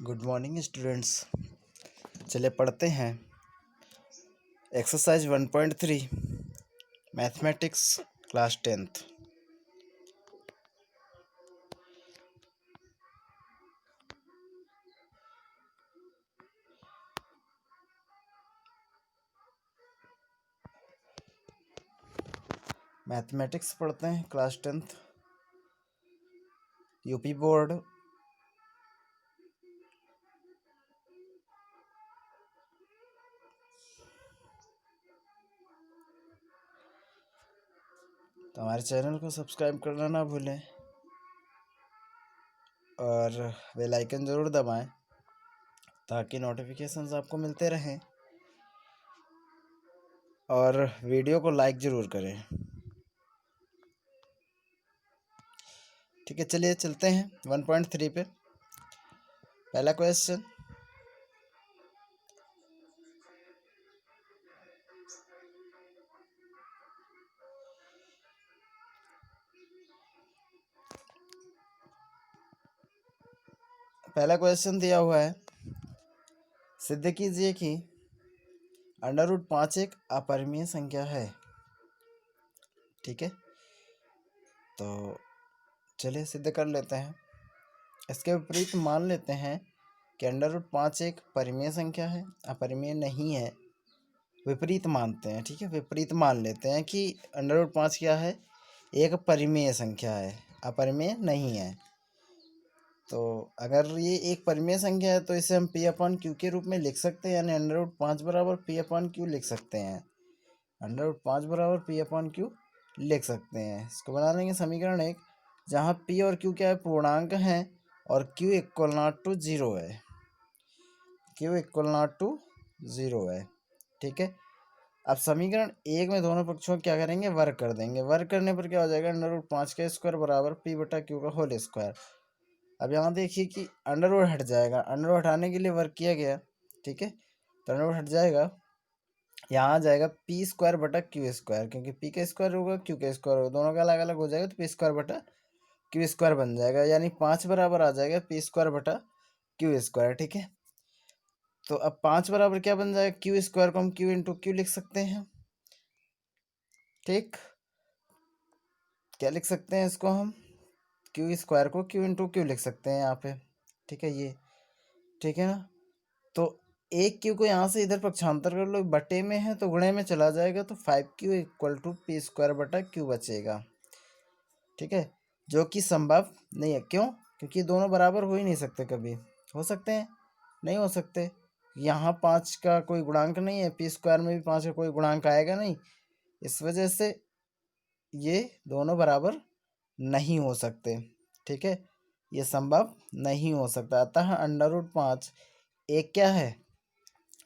Good morning students. चलिए पढ़ते हैं exercise 1.3 mathematics class 10th। Mathematics पढ़ते हैं क्लास 10th यूपी बोर्ड। तो हमारे चैनल को सब्सक्राइब करना ना भूलें और बेल आइकन ज़रूर दबाएं ताकि नोटिफिकेशंस आपको मिलते रहें, और वीडियो को लाइक ज़रूर करें। ठीक है, चलिए चलते हैं 1.3 पे। पहला क्वेश्चन, दिया हुआ है, सिद्ध कीजिए कि √5 एक अपरिमेय संख्या है। ठीक है, तो चलिए सिद्ध कर लेते हैं। इसके विपरीत मान लेते हैं कि √5 एक परिमेय संख्या है, अपरिमेय नहीं है। विपरीत मानते हैं, ठीक है, विपरीत मान लेते हैं कि √5 क्या है, एक परिमेय संख्या है, अपरिमेय नहीं है। तो अगर ये एक परिमेय संख्या है तो इसे हम P/Q के रूप में लिख सकते हैं, यानी √5 बराबर P/Q लिख सकते हैं। √5 बराबर P/Q लिख सकते हैं। इसको बना लेंगे समीकरण 1, जहाँ P और Q क्या है, पूर्णांक हैं, और Q इक्वल नॉट टू 0 है। Q इक्वल नॉट टू 0 है। ठीक है, अब समीकरण 1 में दोनों पक्षों को क्या करेंगे, वर्ग कर देंगे। वर्ग करने पर क्या हो जाएगा, √5 का स्क्वायर बराबर P/Q का होल स्क्वायर। अब यहाँ देखिए कि अंडर हट जाएगा, अंडर हटाने के लिए वर्ग किया गया। ठीक है, तो अंडर हट जाएगा, यहाँ आ जाएगा P²/Q², क्योंकि P का स्क्वायर होगा, Q का स्क्वायर होगा, दोनों का अलग अलग हो जाएगा, तो P²/Q² बन जाएगा, यानी 5 बराबर आ जाएगा P²/Q²। ठीक है, तो अब 5 बराबर क्या बन जाएगा, Q² को हम Q×Q लिख सकते हैं। ठीक, क्या लिख सकते हैं इसको हम, Q² को Q×Q लिख सकते हैं यहाँ पे। ठीक है, ये ठीक है ना। तो एक Q को यहाँ से इधर पक्षांतर कर लो, बटे में है तो गुणे में चला जाएगा, तो 5Q इक्वल टू P²/Q बचेगा। ठीक है, जो कि संभव नहीं है। क्यों? क्योंकि दोनों बराबर हो ही नहीं सकते। कभी हो सकते हैं, नहीं हो सकते। यहाँ 5 का कोई गुणांक नहीं है, P² में भी 5 का कोई गुणांक आएगा नहीं, इस वजह से ये दोनों बराबर नहीं हो सकते। ठीक है, ये संभव नहीं हो सकता। अतः √5 एक क्या है,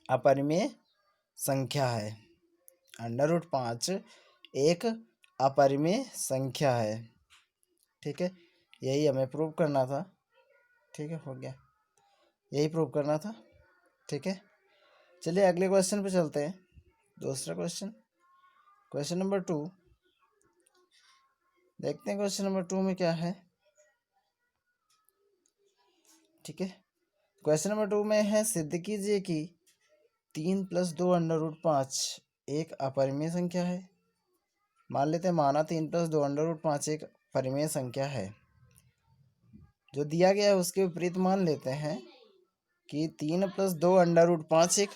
अपरिमेय संख्या है। √5 एक अपरिमेय संख्या है। ठीक है, यही हमें प्रूव करना था। ठीक है, हो गया, यही प्रूव करना था। ठीक है, चलिए अगले क्वेश्चन पे चलते हैं। दूसरा क्वेश्चन नंबर 2 देखते हैं। क्वेश्चन नंबर 2 में क्या है। ठीक है, क्वेश्चन नंबर 2 में है, सिद्ध कीजिए कि 3 + 2 √5 एक अपरिमेय संख्या है। मान लेते हैं, माना 3 + 2 √5 एक परिमेय संख्या है। जो दिया गया है उसके विपरीत मान लेते हैं कि 3 + 2 √5 एक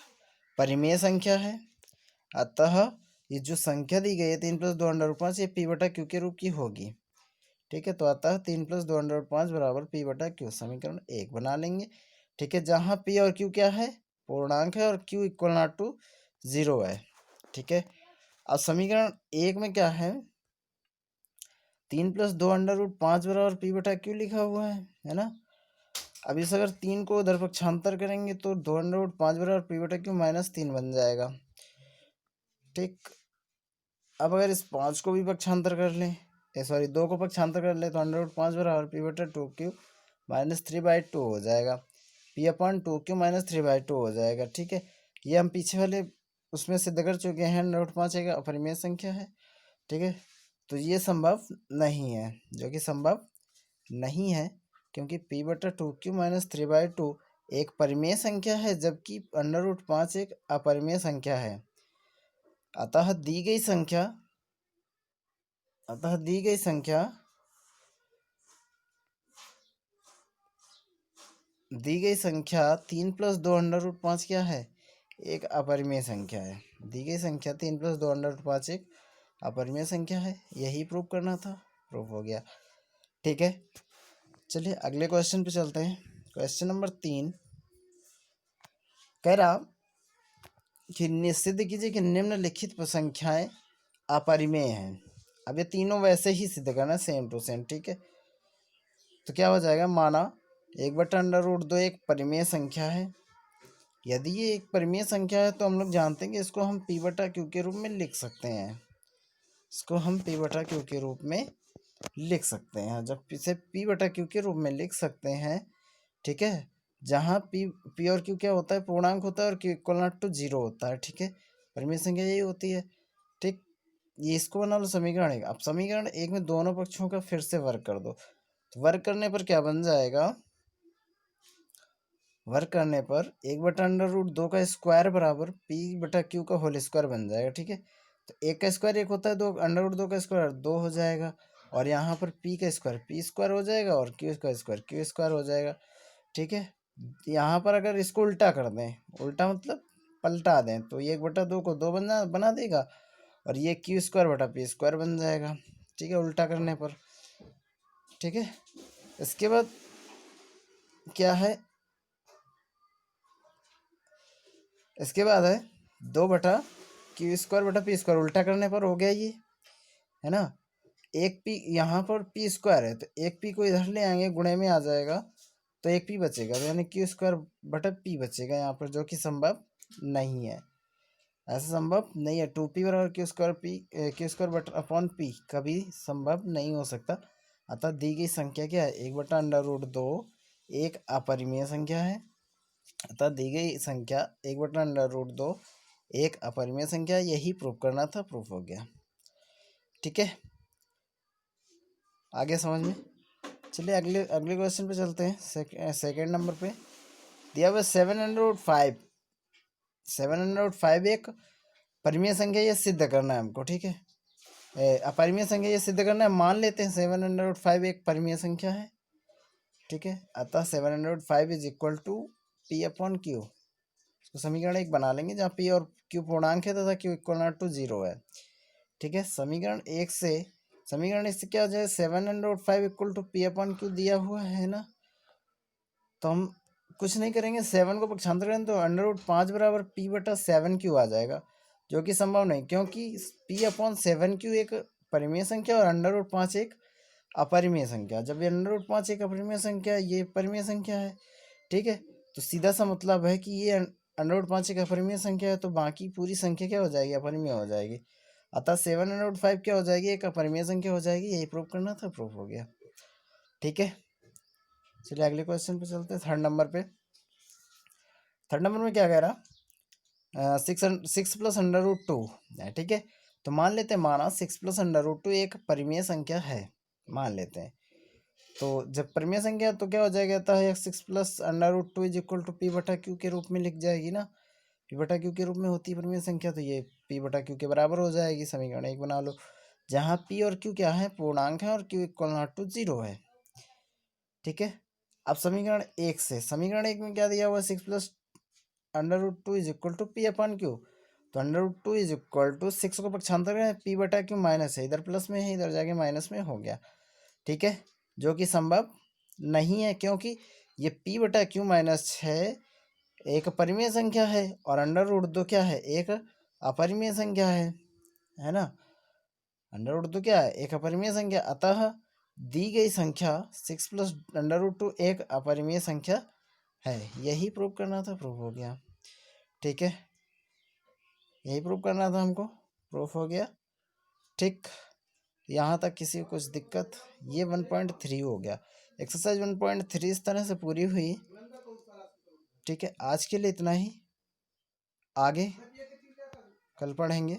परिमेय संख्या है। अतः ये जो संख्या दी गई है 3 + 2 √5, ये P/Q के रूप की होगी। ठीक है, तो अतः 3 + 2 √5 बराबर P/Q, समीकरण 1 बना लेंगे। ठीक है, जहाँ P और Q क्या है, पूर्णांक है, और Q इक्वल नॉट टू 0 है। ठीक है, अब समीकरण 1 में क्या है, 3 + 2 √5 बराबर P/Q लिखा हुआ है ना। अब इस अगर 3 को उधर पक्षांतर करेंगे तो 2 √5 बराबर P/Q -3 बन जाएगा। ठीक, अब अगर इस 5 को भी पक्षांतर कर लें, सॉरी 2 को पक्षांतर कर ले, तो √5 बराबर P/2Q -3/2 हो जाएगा। P/2Q -3/2 हो जाएगा। ठीक है, ये हम पीछे वाले उसमें सिद्ध कर चुके हैं, √5 एक अपरिमेय संख्या है। ठीक है, तो ये संभव नहीं है, जो कि संभव नहीं है, क्योंकि P/2Q -3/2 एक परिमेय संख्या है जबकि अंडर रूट 5 एक अपरिमेय संख्या है। अतः दी गई संख्या 3 प्लस 2 अंडर रूट 5 क्या है? एक अपरिमेय संख्या है। दी गई संख्या 3 प्लस 2 अंडर रूट 5 एक अपरिमेय संख्या है। यही प्रूव करना था, प्रूव हो गया। ठीक है, चलिए अगले क्वेश्चन पे चलते हैं। क्वेश्चन नंबर 3 कह रहा कि सिद्ध कीजिए कि निम्नलिखित संख्याएं अपरिमेय हैं। अब ये तीनों वैसे ही सिद्ध करना, सेम टू सेम। ठीक है, तो क्या हो जाएगा? माना 1/√2 एक परिमेय संख्या है। यदि ये एक परिमेय संख्या है तो हम लोग जानते हैं कि इसको हम p/q के रूप में लिख सकते हैं। इसको हम p/q के रूप में लिख सकते हैं। जब इसे p/q के रूप में लिख सकते हैं, ठीक है, जहाँ p और q क्या होता है? पूर्णांक होता है और q = 0 होता है। ठीक है, परिमेय संख्या यही होती है। ठीक, ये इसको बना लो समीकरण 1। अब समीकरण 1 में दोनों पक्षों का फिर से वर्ग कर दो, तो वर्ग करने पर क्या बन जाएगा? वर्ग करने पर 1/√2 का स्क्वायर बराबर p/q का होल स्क्वायर बन जाएगा। ठीक है, तो 1 का स्क्वायर 1 होता है, 2 का स्क्वायर 2 हो जाएगा, और यहाँ पर p का स्क्वायर p² हो जाएगा और q का स्क्वायर q² हो जाएगा। ठीक है, यहाँ पर अगर इसको उल्टा कर दें, उल्टा मतलब पलटा दें, तो ये 1/2 को 2 बना देगा और ये q² p² बन जाएगा। ठीक है, उल्टा करने पर। ठीक है, इसके बाद क्या है? इसके बाद है 2/q² उल्टा करने पर हो गया ये, है ना। एक p यहाँ पर p² है, तो एक p को इधर ले आएंगे, गुणे में आ जाएगा, तो एक p बचेगा, यानी q²p बचेगा यहाँ पर, जो कि संभव नहीं है। ऐसा संभव नहीं है। 2p बराबर q² कभी संभव नहीं हो सकता। अतः दी गई संख्या क्या है? 1/√2 एक अपरिमेय संख्या है। अतः दी गई संख्या 1/√2 एक अपरिमेय संख्या। यही प्रूव करना था, प्रूफ हो गया। ठीक है, आगे समझ में। चलिए अगले क्वेश्चन पे चलते हैं। सेकेंड नंबर पे दिया हुआ 705 एक परिमेय संख्या, ये सिद्ध करना है हमको। ठीक है, अपरिमेय संख्या ये सिद्ध करना है। मान लेते हैं 705 एक परिमेय संख्या है। ठीक है, अतः 705 = p/q। तो समीकरण 1 बना लेंगे, जहाँ p और q पूर्णांक है तथा q = 0 है। ठीक है, समीकरण 1 से क्या हो जाए? 705 = p/q दिया हुआ है ना, तो हम कुछ नहीं करेंगे, 7 को पक्षांतर करें तो √5 बराबर p/7q आ जाएगा, जो कि संभव नहीं, क्योंकि p/7q एक परिमेय संख्या और √5 एक अपरिमेय संख्या। जब ये √5 एक अपरिमेय संख्या है, ये परिमेय संख्या है। ठीक है, तो सीधा सा मतलब है कि ये √5 एक अपरिमेय संख्या है, तो बाकी पूरी संख्या क्या हो जाएगी? अपरिमेय हो जाएगी। अतः 705 क्या हो जाएगी? एक अपरिमेय संख्या हो जाएगी। यही प्रूव करना था, प्रूफ हो गया। ठीक है, चलिए अगले क्वेश्चन पे चलते हैं। थर्ड नंबर में क्या कह रहा? 6 + √2 है। ठीक है, तो मान लेते हैं, माना 6 + √2 एक परिमेय संख्या है, मान लेते हैं। तो जब परिमेय संख्या तो क्या हो जाएगा? था 6 + √2 = p/q के रूप में लिख जाएगी ना। p/q के रूप में होती है परिमेय संख्या, तो ये p/q के बराबर हो जाएगी। समीकरण 1 बना लो, जहाँ p और q क्या है? पूर्णांक है, और q = 0 है। ठीक है, अब समीकरण 1 से, समीकरण 1 में क्या दिया हुआ? 6 + √2 = p/q। तो √2 = 6 को पक्षांतर करें, p/q माइनस है, इधर प्लस में है, इधर जाके माइनस में हो गया। ठीक है, जो कि संभव नहीं है, क्योंकि ये p/q -6 एक परिमेय संख्या है और √2 क्या है? एक अपरिमेय संख्या है ना। √2 क्या है? एक अपरिमेय संख्या। अतः दी गई संख्या 6 + √2 एक अपरिमेय संख्या है। यही प्रूव करना था, प्रूफ हो गया। ठीक है, यही प्रूव करना था हमको, प्रूफ हो गया। ठीक, यहाँ तक किसी को कुछ दिक्कत? ये 1.3 हो गया। एक्सरसाइज 1.3 इस तरह से पूरी हुई। ठीक है, आज के लिए इतना ही, आगे कल पढ़ेंगे।